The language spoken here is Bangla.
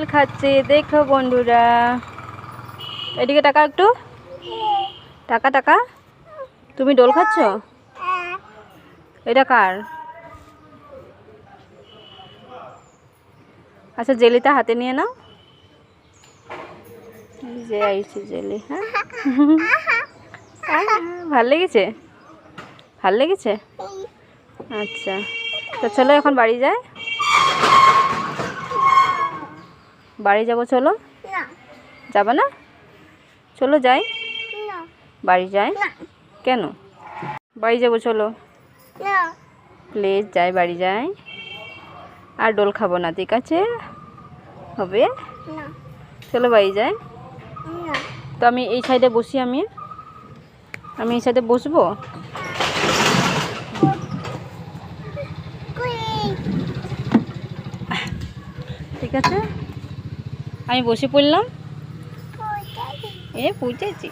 দোল খাচ্ছে দেখো বন্ধুরা। এদিকে টাকা একটু, টাকা টাকা। তুমি দোল খাচ্ছ? এটা কার? আচ্ছা জেলিটা হাতে নিয়ে নাও। যে আইছে জেলি। হ্যাঁ ভাল লেগেছে, ভাল লেগেছে। আচ্ছা তো চলো এখন বাড়ি যাই। বাড়ি যাবো, চলো। যাবা না? চলো যাই, বাড়ি যাই। কেন? বাড়ি যাবো, চলো প্লিজ যাই, বাড়ি যাই। আর ডোল খাবো না, ঠিক আছে? হবে, চলো বাড়ি যাই। তো আমি এই সাইডে বসি, আমি এই সাইডে বসবো। ঠিক আছে, আমি বসে পড়লাম। এ পৌঁছেছি।